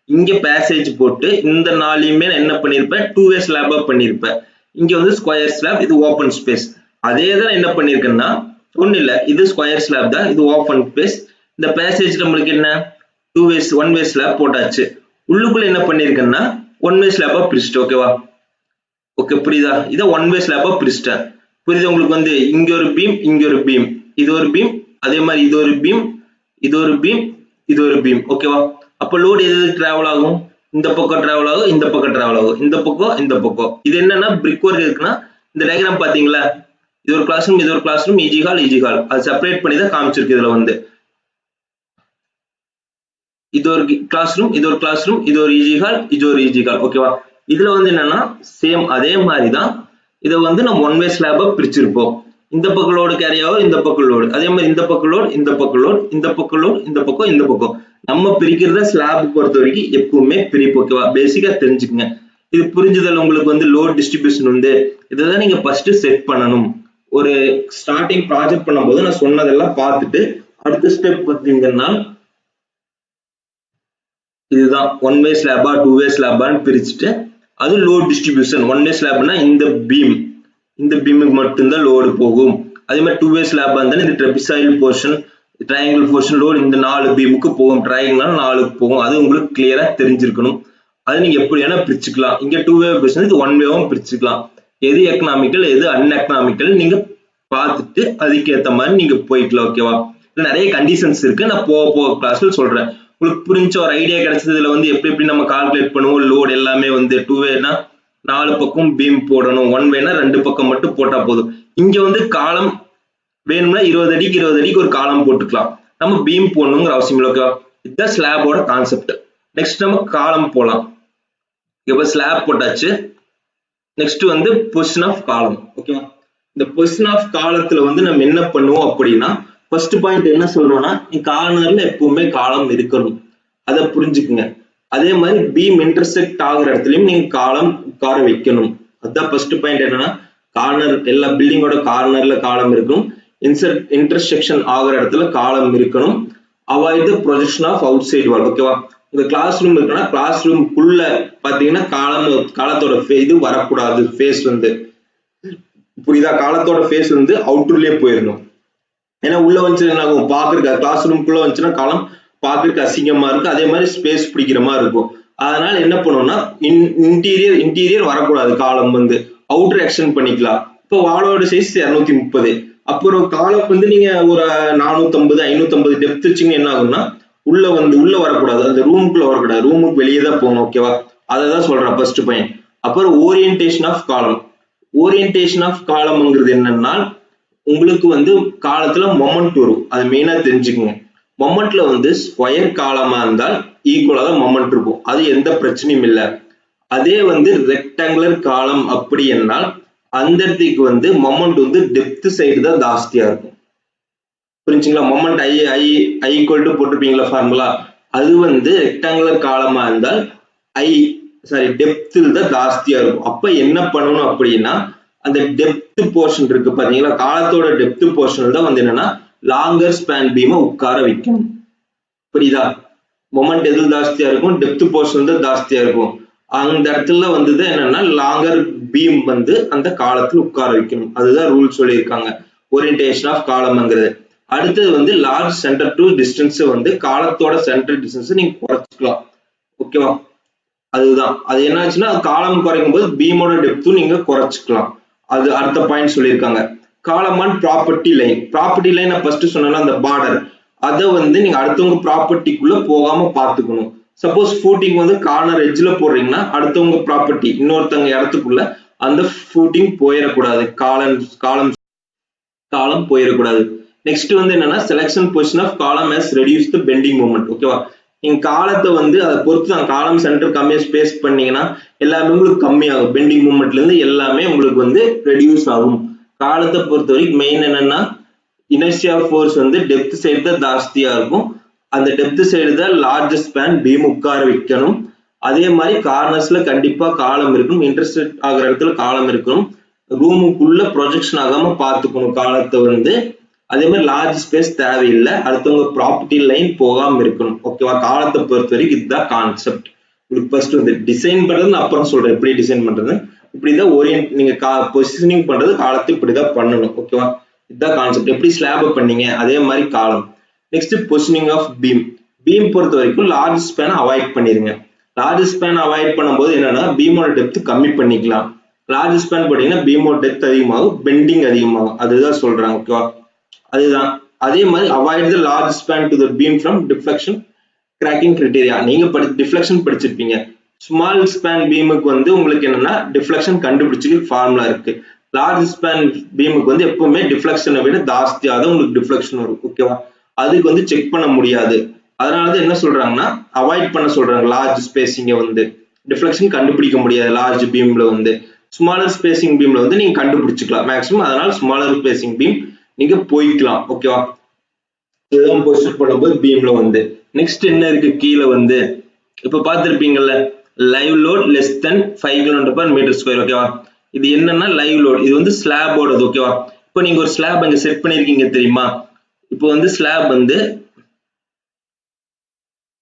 இங்க பேசேஜ் போட்டு இந்த நாளையுமே என்ன பண்ணிருப்பேன் 2 வே ஸ்லாபா பண்ணிருப்பேன். இங்க வந்து ஸ்கொயர் ஸ்லாப், இது ஓப்பன் ஸ்பேஸ். அதே தான் என்ன பண்ணிருக்கேன்னா ஒண்ணு இல்ல, இது ஸ்கொயர் ஸ்லாப் தான், இது ஓப்பன் ஸ்பேஸ். இந்த பேசேஜ் நம்மளுக்கு என்ன 2 வே 1 வே ஸ்லாப் போட்டாச்சு. உள்ளுக்குள்ள என்ன பண்ணிருக்கேன்னா 1 வே ஸ்லாபா பிரிச்சுட்டு. ஓகேவா, ஓகே புரியுதா, இதை 1 வே ஸ்லாபா பிரிச்சுட்டேன். புரியுது உங்களுக்கு, வந்து இங்க ஒரு பீம், இங்க ஒரு பீம், இது ஒரு பீம், அதே மாதிரி இது ஒரு பீம், இது ஒரு பீம், இது ஒரு பீம். ஓகேவா, அப்ப லோடு எது டிராவல் ஆகும், இந்த பக்கம் டிராவல் ஆகும், இந்த பக்கம் டிராவல் ஆகும், இந்த பக்கம் இந்த பக்கம். இது என்னன்னா பிரிக் ஒர்க் இருக்குன்னா இந்த டயக்ராம் பாத்தீங்களா, இது ஒரு கிளாஸ் ரூம், இது ஒரு கிளாஸ் ரூம், இஜி ஹால், இஜி ஹால், அது செப்பரேட் பண்ணி தான் காமிச்சிருக்கு. இதுல வந்து இது ஒரு கிளாஸ் ரூம், இது ஒரு கிளாஸ் ரூம், இது ஒரு இஜி ஹால், இது ஒரு இஜி ஹால். ஓகேவா, இதுல வந்து என்னன்னா சேம் அதே மாதிரி தான், இதை வந்து நம்ம ஒன் வே ஸ்லாபா பிரிச்சிருப்போம். இந்த பக்கம் லோடு கேரி ஆகும், இந்த பக்கம் லோடு, அதே மாதிரி இந்த பக்கம் லோடு, இந்த பக்கம் லோடு, இந்த பக்கம் லோடு, இந்த பக்கம் இந்த பக்கம். நம்ம பிரிக்கிறத ஸ்லாப் பொறுத்த வரைக்கும் எப்பவுமே பிரிப்பு. ஓகேவா, பேசிக்கா தெரிஞ்சுக்கங்க. இது புரிஞ்சுதல் உங்களுக்கு வந்து லோட் டிஸ்ட்ரிபியூஷன் வந்து இதைதான் நீங்க ஃபர்ஸ்ட் செட் பண்ணணும். ஒரு ஸ்டார்டிங் ப்ராஜெக்ட் பண்ணும்போது நான் சொன்னதெல்லாம் பார்த்துட்டு அடுத்த ஸ்டெப் பார்த்தீங்கன்னா இதுதான் ஒன் வே ஸ்லாபா 2 வே ஸ்லாபான்னு பிரிச்சுட்டு அது லோட் டிஸ்ட்ரிபியூஷன். ஒன் வே ஸ்லாப்னா இந்த பீமுக்கு மட்டும்தான் லோடு போகும். அதே மாதிரி 2 வே ஸ்லாபா இருந்தாலும் இந்த trapezoidal portion, triangle portion load இந்த 4 பீமுக்கு போகும், ட்ரையாங்கிள்னா 4க்கு போகும். அது உங்களுக்கு கிளியரா தெரிஞ்சிருக்கணும். அது நீங்க எப்படி வேணா பிரிச்சுக்கலாம். இங்க 2 வே பிரிச்சு இது 1 வேவும் பிரிச்சுக்கலாம். எது எக்கனாமிக்கல் எது அன்எக்கனாமிக்கல் நீங்க பார்த்துட்டு அதுக்கு ஏத்த மாதிரி நீங்க போய்க்கலாம். ஓகேவா, நிறைய கண்டிஷன்ஸ் இருக்கு, நான் போக கிளாஸ்ல சொல்றேன். உங்களுக்கு புரிஞ்ச ஒரு ஐடியா கிடைச்சது. இதுல வந்து எப்படி நம்ம கால்குலேட் பண்ணுவோம் லோட் எல்லாமே வந்து 2 வேனா 4 பக்கம் பீம் போடணும், 1 வேனா 2 பக்கம் மட்டும் போட்டா போதும். இங்க வந்து காலம் வேணும்னா 20 அடிக்கு 20 அடிக்கு ஒரு காலம் போட்டுக்கலாம், நம்ம பீம் போடணுங்கிற அவசியம் இல்லை. ஓகேவா, இதுதான் ஸ்லாபோட கான்செப்ட். நெக்ஸ்ட் நம்ம காலம் போலாம். இப்ப ஸ்லாப் போட்டாச்சு. நெக்ஸ்ட் வந்து பொசிஷன் ஆஃப் காலம். ஓகேவா, இந்த பொசிஷன் ஆஃப் காலத்துல வந்து நம்ம என்ன பண்ணுவோம் அப்படின்னா ஃபர்ஸ்ட் பாயிண்ட் என்ன சொல்றோம்னா கார்னர்ல எப்பவுமே காலம் இருக்கணும், அதை புரிஞ்சுக்குங்க. அதே மாதிரி பீம் இன்டர்செக்ட் ஆகுற இடத்துலயும் நீங்க காலம் உட்கார வைக்கணும். அதுதான் ஃபர்ஸ்ட் பாயிண்ட். என்னன்னா கார்னர் எல்லா பில்டிங்கோட கார்னர்ல காலம் இருக்கும், இன்டர்செக்ஷன் ஆகுற இடத்துல காலம் இருக்கணும். Avoid the projection of outside wall. ஓகேவா, இந்த கிளாஸ் ரூம் இருக்குன்னா கிளாஸ் ரூம்குள்ள பாத்தீங்கன்னா காலத்தோட இது வரக்கூடாது, ஃபேஸ் வந்து புரியுதா, காலத்தோட ஃபேஸ் வந்து அவுட்டர்லயே போயிடணும். ஏன்னா உள்ள வந்துச்சு என்ன ஆகும், பாக்குறதுக்கு கிளாஸ் ரூம்குள்ள வந்துச்சுன்னா காலம் பாக்குறதுக்கு அசிங்கமா இருக்கு, அதே மாதிரி ஸ்பேஸ் பிடிக்கிற மாதிரி இருக்கும். அதனால என்ன பண்ணணும்னா இன்டீரியர் வரக்கூடாது, காலம் வந்து அவுட்டர் எக்ஸ்டெண்ட் பண்ணிக்கலாம். இப்போ வாலோட சைஸ் 230, அப்புறம் காலம் வந்து நீங்க ஒரு 450 550 டெப்த் வச்சுங்க என்ன ஆகும்னா உள்ள வரக்கூடாது, அந்த ரூமுக்குள்ள வரக்கூடாது, ரூமுக்கு வெளியே தான் போகணும். ஓகேவா, அதை தான் சொல்றேன் ஃபர்ஸ்ட் பாயிண்ட். அப்புறம் orientation of column. Orientation of காலம்ங்கிறது என்னன்னா உங்களுக்கு வந்து காலத்துல மொமெண்ட் வரும், அது மெயினா தெரிஞ்சுக்கங்க. மொமெண்ட்ல வந்து ஸ்கொயர் காலமா இருந்தால் ஈக்குவலா தான் மொமெண்ட் இருக்கும், அது எந்த பிரச்சனையும் இல்லை. அதே வந்து ரெக்டாங்குலர் காலம் அப்படி என்னால் அந்த இடத்துக்கு வந்து மொமெண்ட் வந்து டெப்த் சைடு தான் ஜாஸ்தியா இருக்கும். புரிஞ்சுங்களா, மொமெண்ட் ஐ ஈக்குவல் டு போட்டிருப்பீங்களா ஃபார்முலா, அது வந்து ரெக்டாங்குலர் காலமா இருந்தால் டெப்த்தில் தான் ஜாஸ்தியா இருக்கும். அப்ப என்ன பண்ணணும் அப்படின்னா அந்த டெப்த் போர்ஷன் இருக்கு பாத்தீங்களா, காலத்தோட டெப்த் போர்ஷன் தான் வந்து என்னன்னா லாங்கர் ஸ்பேன் பீமை உட்கார வைக்கணும். புரியுதா, மொமெண்ட் எது ஜாஸ்தியா இருக்கும், டெப்த் போர்ஷன் தான் ஜாஸ்தியா இருக்கும். அந்த இடத்துல வந்து என்னன்னா லாங்கர் பீம் வந்து அந்த காலத்துல உட்கார வைக்கணும். அதுதான் ரூல் சொல்லியிருக்காங்க ஓரியன்டேஷன் ஆஃப் காலம்ங்கிறது. அடுத்தது வந்து லார்ஜ் சென்டர் டு டிஸ்டன்ஸ், வந்து காலத்தோட சென்டர் டிஸ்டன்ஸ் நீங்க குறைச்சிக்கலாம். ஓகேவா, அதுதான் அது என்னாச்சுன்னா காலம் குறைக்கும் போது பீமோட டெப்த்தும் நீங்க குறைச்சிக்கலாம். அது அடுத்த பாயிண்ட் சொல்லியிருக்காங்க. காலம் and property line. Property line நான் ஃபர்ஸ்ட் சொன்னா அந்த பார்டர், அதை வந்து நீங்க அடுத்தவங்க ப்ராப்பர்ட்டிக்குள்ள போகாம பாத்துக்கணும். சப்போஸ் ஃபூட்டிங் வந்து கார்னர் எட்ஜ்ல போடுறீங்கன்னா அடுத்தவங்க ப்ராப்பர்ட்டி இன்னொருத்தவங்க இடத்துக்குள்ள அந்த ஃபூட்டிங் போயிடக்கூடாது, காலம் போயிடக்கூடாது. நெக்ஸ்ட் வந்து என்னன்னா selection position of column has reduce the bending moment. ஓகேவா, நீங்க காலத்தை வந்து அதை பொறுத்து தான் காலம் சென்டர் கம்மியா ஸ்பேஸ் பண்ணீங்கன்னா எல்லாமே உங்களுக்கு கம்மியாகும். பெண்டிங் மூமெண்ட்ல இருந்து எல்லாமே உங்களுக்கு வந்து ரெடியூஸ் ஆகும். காலத்தை பொறுத்த வரைக்கும் மெயின் என்னன்னா இனர்ஷியா ஃபோர்ஸ் வந்து டெப்த் சைடு தான் ஜாஸ்தியா இருக்கும். அந்த டெப்த் சைடு தான் லார்ஜஸ்ட் ஸ்பேன் பீம் உட்கார வைக்கணும். அதே மாதிரி கார்னர்ஸ்ல கண்டிப்பா காலம் இருக்கணும், இன்டர்செக்ட் ஆகிற இடத்துல காலம் இருக்கணும், ரூமுக்குள்ள ப்ரொஜெக்ஷன் ஆகாம பார்த்துக்கணும் காலத்தை வந்து. அதே மாதிரி லார்ஜ் ஸ்பேஸ் தேவையில்லை, அடுத்தவங்க ப்ராப்பர்ட்டி லைன் போகாம இருக்கணும். ஓகேவா, காலத்தை பொறுத்த வரைக்கும் இதுதான் கான்செப்ட். உங்களுக்கு ஃபர்ஸ்ட் வந்து டிசைன் பண்றது அப்புறம் சொல்றேன் எப்படி டிசைன் பண்றது. இப்படிதான் ஓரியன்ட் நீங்க பொசிஷனிங் பண்றது காலத்தை இப்படிதான் பண்ணணும். ஓகேவா, இதுதான் கான்செப்ட். எப்படி ஸ்லாப் பண்ணீங்க அதே மாதிரி column. Next positioning of beam. Beam பொறுத்த வரைக்கும் லார்ஜ் ஸ்பேன் அவாய்ட் பண்ணிருங்க. லார்ஜ் ஸ்பேன் அவாய்ட் பண்ணும்போது என்னன்னா பீமோட டெப்த் கம்மி பண்ணிக்கலாம். லார்ஜ் ஸ்பேன் போட்டீங்கன்னா பீமோட டெப்த் அதிகமாகும், பெண்டிங் அதிகமாகும், அதுதான் சொல்றாங்க. ஓகேவா, அதுதான். அதே மாதிரி avoid the large span to the beam from deflection cracking criteria. நீங்க டிஃப்ளெக்ஷன் படிச்சிருப்பீங்க. ஸ்மால் ஸ்பேன் பீமுக்கு வந்து உங்களுக்கு என்னன்னா டிஃப்ளெக்ஷன் கண்டுபிடிச்சு ஃபார்முலா இருக்கு. லார்ஜ் ஸ்பேன் பீமுக்கு வந்து எப்பவுமே டிஃப்ளெக்ஷனை விட ஜாஸ்தியா தான் உங்களுக்கு டிஃப்ளெக்ஷன் வரும். ஓகேவா, அதுக்கு வந்து செக் பண்ண முடியாது. அதனாலதான் என்ன சொல்றாங்கன்னா அவாய்ட் பண்ண சொல்றாங்க. லார்ஜ் ஸ்பேசிங்க வந்து டிஃப்ளெக்ஷன் கண்டுபிடிக்க முடியாது லார்ஜ் பீம்ல வந்து. ஸ்மாலர் ஸ்பேசிங் பீம்ல வந்து நீங்க கண்டுபிடிச்சிக்கலாம் மேக்ஸிமம். அதனால ஸ்மாலர் ஸ்பேசிங் பீம் நீங்க போய்க்கலாம். ஓகேவா, இதுதான் பொசிஷன் பண்ணும்போது பீம்ல வந்து. நெக்ஸ்ட் என்ன இருக்கு கீழே வந்து இப்ப பார்த்திருப்பீங்கல்ல, live load less than 5 kN/m². ஓகேவா, இது என்னன்னா லைவ் லோட், இது வந்து ஸ்லாபோடது. ஓகேவா, இப்போ நீங்க ஒரு ஸ்லாப் அங்க செட் பண்ணிருக்கீங்க தெரியுமா. இப்போ வந்து ஸ்லாப் வந்து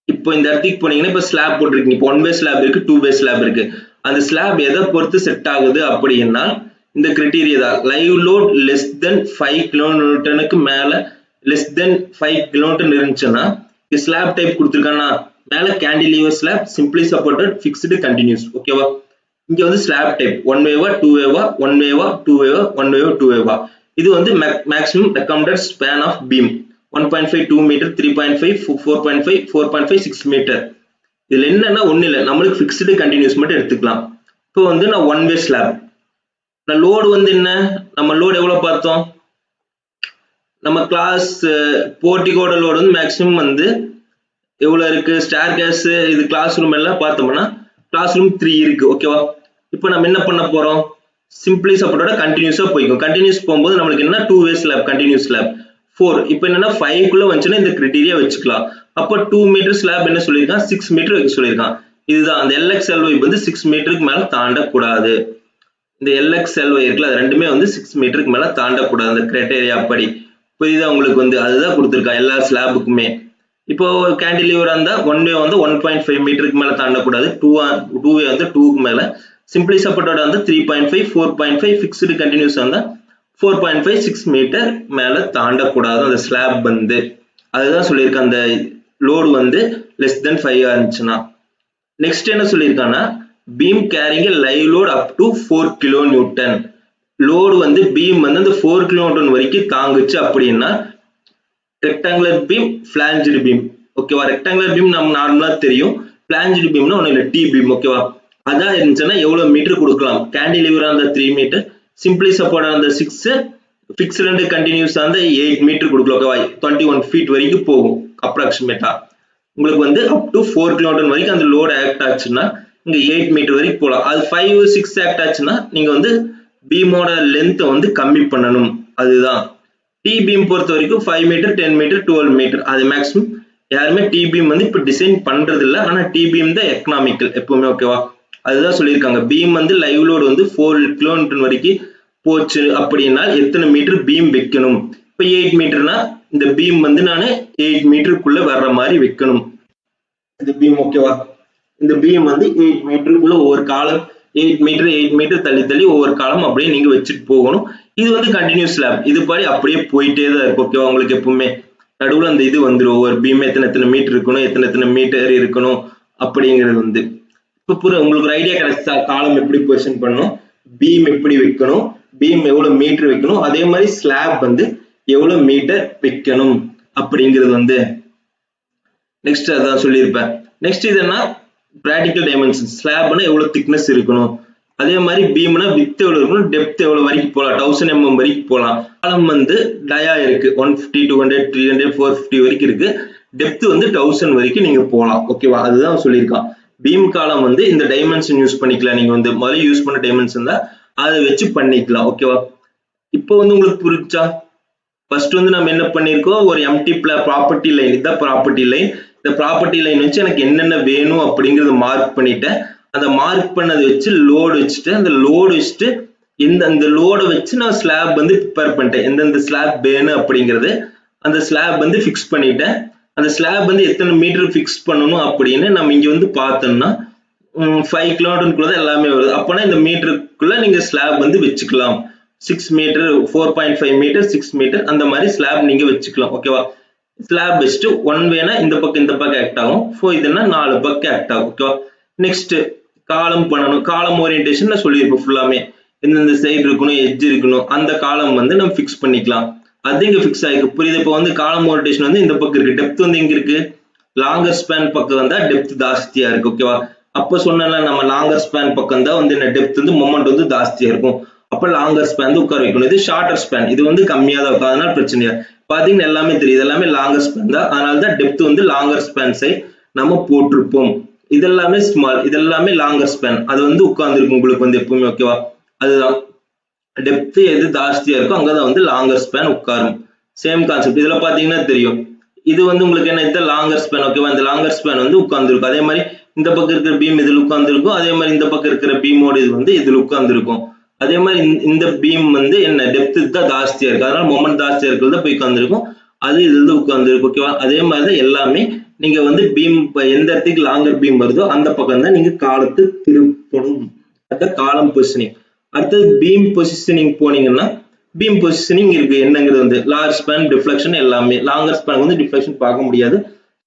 இப்போ இந்த இடத்துக்கு போனீங்கன்னா இப்ப ஸ்லாப் போட்டிருக்கீங்க. இப்போ 1 வே ஸ்லாப் இருக்கு, 2 வே ஸ்லாப் இருக்கு. அந்த ஸ்லாப் எதை பொறுத்து செட் ஆகுது அப்படின்னா இந்த கிரைட்டீரியா தான். Live load less than 5 kN மேல லெஸ் தென் 5 kN இருந்துச்சுன்னா ஸ்லாப் டைப் கொடுத்துருக்கானா மேல cantilever slab, simply supported, fixed, continuous. ஓகேவா, இங்க வந்து ஸ்லாப் டைப் 1 வேவா 2 வேவா 1 வேவா 2 வேவா 1 வேவா 2 வேவா. இது வந்து maximum recommended span of beam 1.5 2 metre, 3.5 4.5 4.5 6 metre. இதுல என்னன்னா ஒண்ணு இல்லை, நம்மளுக்கு ஃபிக்ஸ்டு கண்டினியூஸ் மட்டும் எடுத்துக்கலாம். இப்போ வந்து நான் 1 வே ஸ்லாப், நான் லோடு வந்து என்ன, நம்ம லோடு எவ்வளவு பார்த்தோம், நம்ம கிளாஸ் போர்ட்டிகோட லோடு வந்து மேக்ஸிமம் வந்து எவ்வளவு இருக்கு, ஸ்டார் கேஸ் இது கிளாஸ் ரூம் எல்லாம் பார்த்தோம்னா கிளாஸ் ரூம் 3 இருக்கு. ஓகேவா, இப்போ நம்ம என்ன பண்ண போறோம், சிம்பிளி சப்போர்ட்டோட கண்டினியூஸா போய்க்கும். கண்டினியூஸ் போகும்போது நம்மளுக்கு என்ன 2 வே ஸ்லாப், கண்டினியூஸ் ஸ்லாப் 4. இப்போ என்னன்னா 5 குள்ள வந்துச்சுன்னா இந்த கிரைட்டீரியா வச்சுக்கலாம். அப்போ 2 மீட்டர் ஸ்லாப் என்ன சொல்லியிருக்கான், 6 மீட்டர் வைக்க சொல்லியிருக்கான். இதுதான் அந்த LXLY வந்து 6 மீட்டருக்கு மேல தாண்டக்கூடாது. இந்த LXLY இருக்குல்ல அது ரெண்டுமே வந்து 6 மீட்டருக்கு மேல தாண்டக்கூடாது அந்த கிரைட்டீரியா படி. புரியுதா உங்களுக்கு வந்து, அதுதான் கொடுத்துருக்கான் எல்லா ஸ்லாபுக்குமே. இப்போ கேண்டிலீவர் இருந்தா 1 வே வந்து 1.5 மீட்டருக்கு மேல தாண்டக்கூடாது, 2 வே வந்து 2க்கு மேல, சிம்பிளி சப்போர்ட்டோட வந்து 3.5 4.5, ஃபிக்ஸ்டு கண்டினியூஸ் வந்து 4.5 6 மீட்டர் மேல தாண்டக்கூடாது அந்த ஸ்லாப் வந்து. அதுதான் சொல்லியிருக்கேன் அந்த லோடு வந்து லெஸ் தென் 5 இருந்துச்சுன்னா. நெக்ஸ்ட் என்ன சொல்லியிருக்காங்கன்னா beam carrying live load up to 4 kN. Load வந்து பீம் வந்து அந்த 4 kN வரைக்கும் தாங்குச்சு அப்படின்னா ரெக்டாங்குலர் பீம், பிளாஞ்சடு பீம். ஓகேவா, ரெக்டாங்குலர் பீம் நம்ம நார்மலா தெரியும், பிளாஞ்சடு பீம்னா ஒண்ணு இல்ல டி பீம். ஓகேவா, அதான் இருந்துச்சுன்னா எவ்வளவு மீட்டர் கொடுக்கலாம், கேண்டிலீவர் அந்த 3 மீட்டர், சிம்பிளி சப்போர்ட் அந்த 6, ஃபிக்ஸ்டு அண்ட் கண்டினியூஸ் அந்த 8 மீட்டர் கொடுக்கலாம். ஓகேவா, 21 ஃபீட் வரைக்கும் போகும் அப்ராக்சிமேட்டா. உங்களுக்கு வந்து அப் டு 4 kN வரைக்கும் அந்த லோடு ஆக்ட் ஆச்சுன்னா இங்க 8 மீட்டர் வரைக்கும் போகலாம். அது 5 6 ஆக்ட் ஆச்சுன்னா நீங்க வந்து பீமோட லென்த் வந்து கம்மி பண்ணணும். அதுதான் டி பீம் பொறுத்த வரைக்கும் 5 மீட்டர் 10 மீட்டர் 12 மீட்டர் அது மேக்ஸிமம். யாருமே டி பீம் வந்து இப்ப டிசைன் பண்றது இல்ல, ஆனா டி பீம் தான் எக்கனாமிக்கல் எப்பவுமே. ஓகேவா, அதுதான் சொல்லியிருக்காங்க. பீம் வந்து லைவ் லோடு வந்து 4 kN வரைக்கும் போச்சு அப்படின்னா எத்தனை மீட்டர் பீம் வைக்கணும். இப்ப 8 மீட்டர்னா இந்த பீம் வந்து நான் 8 மீட்டருக்குள்ள வர்ற மாதிரி வைக்கணும் இந்த பீம். ஓகேவா, இந்த பீம் வந்து 8 மீட்டருக்குள்ள ஒவ்வொரு காலம் 8 மீட்டர் தள்ளி தள்ளி ஒவ்வொரு காலம் அப்படியே நீங்க வச்சுட்டு போகணும். இது வந்து கண்டினியூஸ் ஸ்லாப், இது படி அப்படியே போயிட்டே தான் இருக்கும். ஓகேவா, உங்களுக்கு எப்பவுமே நடுவுல அந்த இது வந்துடும், ஒவ்வொரு பீம் எத்தனை எத்தனை மீட்டர் இருக்கணும், எத்தனை எத்தனை மீட்டர் இருக்கணும் அப்படிங்கிறது வந்து. இப்ப உங்களுக்கு ஒரு ஐடியா கிடைச்சா காலம் எப்படி பொசிஷன் பண்ணணும், பீம் எப்படி வைக்கணும், பீம் எவ்வளவு மீட்டர் வைக்கணும், அதே மாதிரி ஸ்லாப் வந்து எவ்வளவு மீட்டர் வைக்கணும் அப்படிங்கிறது வந்து நெக்ஸ்ட் அதான் சொல்லியிருப்பேன். நெக்ஸ்ட் இது என்ன பிராக்டிகல் டைமென்ஷன். ஸ்லாப்னா எவ்வளவு திக்னஸ் இருக்கணும், அதே மாதிரி பீம்னா வித் எவ்வளவு இருக்கணும், டெப்த் எவ்வளவு வரைக்கும் போகலாம், 1000 mm வரைக்கும் போகலாம். காலம் வந்து டயா இருக்கு, 150, 200, 300, 450 வரைக்கும் இருக்கு. டெப்த் வந்து 1000 வரைக்கும் நீங்க போகலாம். ஓகேவா, அதுதான் சொல்லியிருக்கான். பீம் காலம் வந்து இந்த டைமென்ஷன் யூஸ் பண்ணிக்கலாம். நீங்க வந்து முதல்ல யூஸ் பண்ண டைமென்ஷன் தான், அதை வச்சு பண்ணிக்கலாம். ஓகேவா, இப்போ வந்து உங்களுக்கு புரிஞ்சா? ஃபர்ஸ்ட் வந்து நம்ம என்ன பண்ணிருக்கோம், ஒரு எம்டி ப்ராப்பர்ட்டி லைன், இதுதான் ப்ராப்பர்ட்டி லைன். இந்த ப்ராப்பர்ட்டி லைன் வச்சு எனக்கு என்னென்ன வேணும் அப்படிங்கறத மார்க் பண்ணிட்டேன். அந்த மார்க் பண்ணதை வச்சு லோடு வச்சுட்டு, அந்த லோடு வச்சுட்டு இந்த லோடை வச்சு நான் ஸ்லாப் வந்து ப்ரிப்பேர் பண்ணிட்டேன். எந்தெந்த ஸ்லாப் வேணும் அப்படிங்கிறது அந்த ஸ்லாப் வந்து ஃபிக்ஸ் பண்ணிட்டேன். அந்த ஸ்லாப் வந்து எத்தனை மீட்டர் ஃபிக்ஸ் பண்ணணும் அப்படின்னு நம்ம இங்க வந்து பார்த்தோம்னா 5 கிலோமீட்டருக்குள்ள தான் எல்லாமே வருது. அப்போனா இந்த மீட்டருக்குள்ள நீங்க ஸ்லாப் வந்து வச்சுக்கலாம். 6 மீட்டர், 4.5 மீட்டர், 6 மீட்டர் அந்த மாதிரி ஸ்லாப் நீங்க வச்சுக்கலாம். ஓகேவா, ஸ்லாப் வச்சுட்டு ஒன் வேனா இந்த பக்கம் ஆக்ட் ஆகும், இதுன்னா 4 பக்கம் ஆக்ட் ஆகும். ஓகேவா, நெக்ஸ்ட் காலம் பண்ணணும். காலம் ஓரியன்டேஷன் நான் சொல்லியிருப்பேன் ஃபுல்லாமே, எந்தெந்த சைடு இருக்கணும், எட்ஜ் இருக்கணும், அந்த காலம் வந்து நம்ம ஃபிக்ஸ் பண்ணிக்கலாம். அது இங்க ஃபிக்ஸ் ஆயிருக்கு. புரியுது? இப்போ வந்து காலம் ஓரியன்டேஷன் வந்து இந்த பக்கம் இருக்கு, டெப்த் வந்து எங்க இருக்கு, லாங்கர் ஸ்பேன் பக்கம் வந்தா டெப்த் ஜாஸ்தியா இருக்கு. ஓகேவா, அப்ப சொன்னா நம்ம லாங்கர் ஸ்பேன் பக்கம் தான் வந்து என்ன டெப்த் வந்து மொமெண்ட் வந்து ஜாஸ்தியா இருக்கும். அப்ப லாங்கர் ஸ்பேன் உட்கார வைக்கணும். இது ஷார்டர் ஸ்பேன், இது வந்து கம்மியா தான் இருக்கும், அதனால பிரச்சனை இல்லை. பாத்தீங்கன்னா எல்லாமே தெரியுது, எல்லாமே லாங்கர் ஸ்பேன் தான், அதனால தான் டெப்த் வந்து லாங்கர் ஸ்பேன் சைட் நம்ம போட்டிருப்போம். இதெல்லாமே ஸ்மால், இதெல்லாமே லாங்கர் ஸ்பேன், அது வந்து உட்கார்ந்துருக்கும் உங்களுக்கு வந்து எப்பவுமே. ஓகேவா, அதுதான் டெப்த் எது ஜாஸ்தியா இருக்கோ அங்கதான் வந்து லாங்கர் ஸ்பேன் உட்காரும். சேம் கான்செப்ட் இதுல பாத்தீங்கன்னா தெரியும். இது வந்து உங்களுக்கு என்ன, இந்த லாங்கர் ஸ்பேன். ஓகேவா, இந்த லாங்கர் ஸ்பேன் வந்து உட்கார்ந்துருக்கும். அதே மாதிரி இந்த பக்கம் இருக்கிற பீம் இதுல உட்கார்ந்துருக்கும், அதே மாதிரி இந்த பக்கம் இருக்கிற பீமோட இது வந்து இதுல உட்கார்ந்துருக்கும். அதே மாதிரி இந்த பீம் வந்து என்ன டெப்த் தான் ஜாஸ்தியா இருக்கு, அதனால மொமெண்ட் ஜாஸ்தியா இருக்கிறது போய் உட்கார்ந்துருக்கும், அது இதுல உட்கார்ந்துருக்கும். ஓகேவா, அதே மாதிரிதான் எல்லாமே நீங்க வந்து பீம் எந்த இடத்துக்கு லாங்கர் பீம் வருதோ அந்த பக்கம் தான் நீங்க காலத்து திருப்பணும். அதான் காலம் பொசிஷனிங். அடுத்தது பீம் பொசிஷனிங் போனீங்கன்னா பீம் பொசிஷனிங் இருக்கு. என்னங்கிறது வந்து லார்ஜ் ஸ்பேன், டிஃப்ளெக்ஷன் எல்லாமே. லாங்கர் ஸ்பேன் வந்து டிஃப்ளெக்ஷன் பார்க்க முடியாது,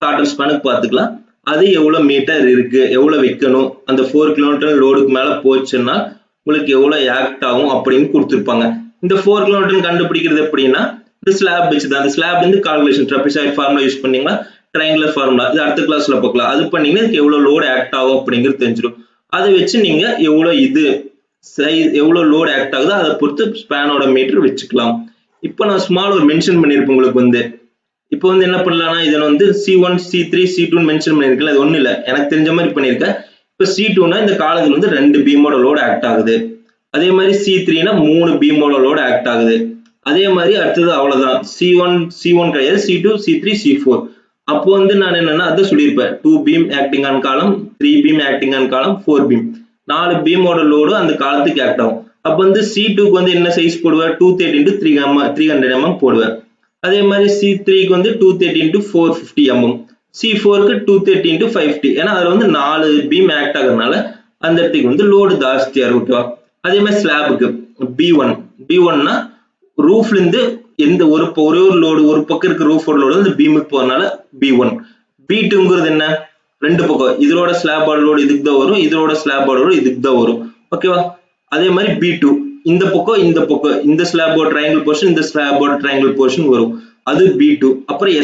ஷார்ட்டர் ஸ்பேனுக்கு பார்த்துக்கலாம். அது எவ்வளவு மீட்டர் இருக்கு, எவ்வளவு வைக்கணும், அந்த 4 கிலோமீட்டர் லோடுக்கு மேல போச்சுன்னா உங்களுக்கு எவ்வளவு ஆக்ட் ஆகும் அப்படின்னு கொடுத்துருப்பாங்க. இந்த 4 கிலோமீட்டர் கண்டுபிடிக்கிறது எப்படின்னா இந்த ஸ்லாப் வச்சுதான். அந்த ஸ்லாப் வந்து கால்குலேஷன் ட்ரெபிசாய்டு ஃபார்முலா யூஸ் பண்ணீங்கன்னா ட்ரையாங்குலர் ஃபார்முலா, இது அடுத்த கிளாஸ்ல பார்க்கலாம். அது பண்ணீங்கன்னா இதுக்கு எவ்வளவு லோடு ஆக்ட் ஆகும் அப்படிங்கிறது தெரிஞ்சிடும். அதை வச்சு நீங்க எவ்வளவு இது எவ்வளவு லோடு ஆக்ட் ஆகுதோ அதை பொறுத்து ஸ்பேனோட மீட்டர் வச்சுக்கலாம். இப்போ நான் ஸ்மால் ஒரு மென்ஷன் பண்ணிருப்பேன் உங்களுக்கு வந்து. இப்போ வந்து என்ன பண்ணலாம்னா இதை வந்து C1, C3, C2 மென்ஷன் பண்ணிருக்கேன். அது ஒண்ணு இல்ல, எனக்கு தெரிஞ்ச மாதிரி பண்ணிருக்கேன். இப்போ C2னா இந்த காலத்துல வந்து 2 பீமோட லோடு ஆக்ட் ஆகுது. அதே மாதிரி C3னா 3 பீமோட லோடு ஆக்ட் ஆகுது. அதே மாதிரி அடுத்தது அவ்வளவுதான். C1 கிடையாது, C2, C3, C4. அப்போ வந்து நான் என்னன்னா அதான் சொல்லியிருப்பேன், 2 பீம் ஆக்டிங் ஆன் காலம், 3 பீம் ஆக்டிங் ஆன் காலம், 4 பீம், 4 பீமோட லோடு அந்த காலத்துக்கு ஆக்ட் ஆகும். அப்ப வந்து C2க்கு வந்து என்ன சைஸ் போடுவேன், 230 into 300 mm போடுவேன். அதே மாதிரி C3க்கு வந்து 230 into 450 mm, C4க்கு 230 into 550. ஏன்னா அதுல வந்து 4 பீம் ஆக்ட் ஆகுறதுனால அந்த இடத்துக்கு வந்து லோடு ஜாஸ்தியா இருக்கும். ஓகேவா, அதே மாதிரி ஸ்லாபுக்கு B1னா ரூஃப்ல இருந்து எந்த ஒரே ஒரு லோடு, ஒரு பக்கம் இருக்க ரூஃபோட லோடு வந்து பீமுக்கு போறதுனால B1. B2ங்கிறது என்ன, ரெண்டு பக்கம், இதோட ஸ்லாபோட லோடு இதுக்கு தான் வரும், இதோட ஸ்லாபோட லோடு இதுக்கு தான் வரும். ஓகேவா, அதே மாதிரி B2 இந்த பக்கம் இந்த பக்கம், இந்த ஸ்லாபோட ட்ரையாங்கிள் போர்ஷன், இந்த ஸ்லாபோட ட்ரையாங்கிள் போர்ஷன் வரும், அது B2. அப்புறம்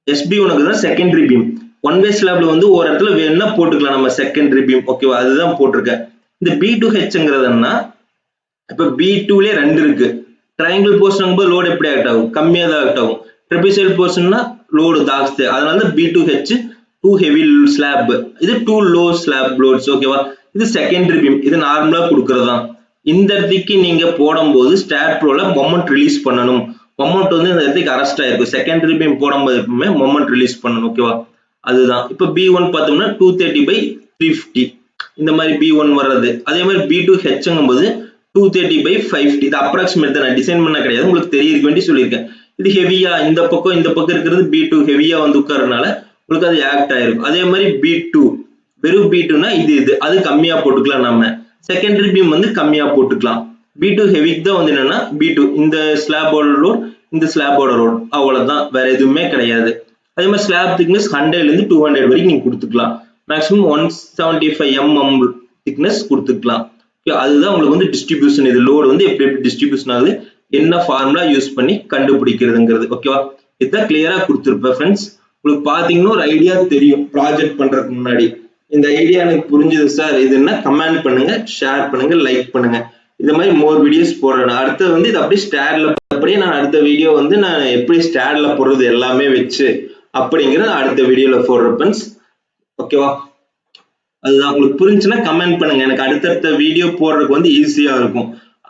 SB1க்கு தான் செகண்டரி பீம். ஒன் வே ஸ்லாப்ல வந்து ஒரு இடத்துல வேணும்னா போட்டுக்கலாம் நம்ம செகண்டரி பீம். ஓகேவா, அதுதான் போட்டிருக்கேன். இந்த B2Hங்கிறதுனா இப்ப B2லயே 2 இருக்கு. ட்ரையாங்கிள் போர்ஷன் லோடு எப்படி ஆக்ட் ஆகும், கம்மியா தான் ஆக்ட் ஆகும். ட்ரெபிசைட் போர்ஷன்னா லோடு ஜாஸ்தி, அதனால B2H 2 ஹெவி ஸ்லாப், இது 2 லோ ஸ்லாப் லோட்ஸ். ஓகேவா, இது செகண்டரி பீம், இது நார்மலா கொடுக்கறதுதான். இந்த இடத்துக்கு நீங்க போடும்போது ஸ்டாட் ப்ரோல மொமெண்ட் ரிலீஸ் பண்ணணும். மொமெண்ட் வந்து இந்த இடத்துக்கு அரெஸ்ட் ஆயிருக்கும். செகண்டரி பீம் போடும்போது எப்பவுமே மொமெண்ட் ரிலீஸ் பண்ணணும். ஓகேவா, அதுதான். இப்ப B1 பார்த்தோம்னா 230/350 இந்த மாதிரி B1 வர்றது. அதே மாதிரி B2Hங்கும் போது 230/550. இது அப்ராக்சிமேட் தான், டிசைன் பண்ண கிடையாது, உங்களுக்கு தெரிய வேண்டி சொல்லியிருக்கேன். இது ஹெவியா இந்த பக்கம் இருக்கிறது B2 ஹெவியா வந்து உட்கார்றதுனால உங்களுக்கு அது ஆக்ட் ஆயிருக்கும். அதே மாதிரி B2 வெறும் B2னா இது அது கம்மியா போட்டுக்கலாம். நம்ம செகண்டரி பீம் வந்து கம்மியா போட்டுக்கலாம். B2 ஹெவிக்கு தான் வந்து என்னன்னா B2 இந்த ஸ்லாபோட லோட், இந்த ஸ்லாபோட லோட், அவ்வளவுதான், வேற எதுவுமே கிடையாது. அதே மாதிரி ஸ்லாப் திக்னஸ் 100ல இருந்து 200 வரைக்கும் நீங்க கொடுத்துக்கலாம். மேக்ஸிமம் 175 mm திக்னஸ் கொடுத்துக்கலாம். அதுதான் உங்களுக்கு வந்து டிஸ்ட்ரிபியூஷன். இது லோடு வந்து எப்படி டிஸ்ட்ரிபியூஷன் ஆகுது, என்ன ஃபார்முலா யூஸ் பண்ணி கண்டுபிடிக்கிறதுங்கிறது. ஓகேவா, இதான் கிளியரா கொடுத்துருப்பேன் ஃப்ரெண்ட்ஸ். உங்களுக்கு பாத்தீங்கன்னா ஒரு ஐடியா தெரியும் ப்ராஜெக்ட் பண்றதுக்கு முன்னாடி. இந்த ஐடியா எனக்கு புரிஞ்சுது சார், இதுன்னா கமெண்ட் பண்ணுங்க, ஷேர் பண்ணுங்க, லைக் பண்ணுங்க. இந்த மாதிரி மோர் வீடியோஸ் போடுறேன். அடுத்து வந்து இது அப்படியே ஸ்டாட்ல அப்படியே நான் அடுத்த வீடியோ வந்து நான் எப்படி ஸ்டாட்ல போடுறது எல்லாமே வச்சு அப்படிங்கிற அடுத்த வீடியோல போடுறேன் ஃப்ரெண்ட்ஸ். ஓகேவா? அதுதான் உங்களுக்கு புரிஞ்சுன்னா கமெண்ட் பண்ணுங்க. எனக்கு அடுத்தடுத்த வீடியோ போடுறதுக்கு வந்து ஈஸியா இருக்கும்,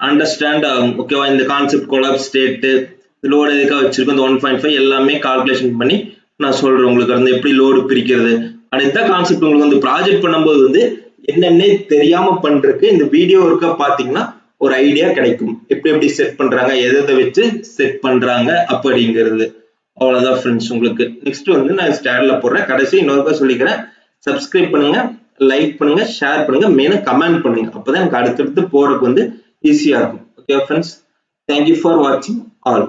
அண்டர்ஸ்டாண்ட் ஆகும். ஓகேவா? இந்த கான்செப்ட் கொலாப் ஸ்டேட் லோடு எதுக்காக வச்சிருக்கோம், இந்த 1.5 எல்லாமே கால்குலேஷன் பண்ணி நான் சொல்றேன் உங்களுக்கு வந்து எப்படி லோடு பிரிக்கிறது. அடுத்த கான்செப்ட் உங்களுக்கு வந்து ப்ராஜெக்ட் பண்ணும்போது வந்து என்னன்னே தெரியாம பண்றதுக்கு இந்த வீடியோ ஒர்க்கா பாத்தீங்கன்னா ஒரு ஐடியா கிடைக்கும், எப்படி எப்படி செட் பண்றாங்க, எதை வச்சு செட் பண்றாங்க அப்படிங்கிறது. அவ்வளவுதான் ஃப்ரெண்ட்ஸ். உங்களுக்கு நெக்ஸ்ட் வந்து நான் ஸ்டாட்ல போடுறேன். கடைசி இன்னொருக்கா சொல்லிக்கிறேன், சப்ஸ்கிரைப் பண்ணுங்க, லைக் பண்ணுங்க, ஷேர் பண்ணுங்க, மெயினா கமெண்ட் பண்ணுங்க. அப்பதான் எனக்கு அடுத்தடுத்து போறதுக்கு வந்து ஈஸியா இருக்கும். ஓகே ஃப்ரெண்ட்ஸ், தேங்க்யூ ஃபார் வாட்சிங் ஆல்.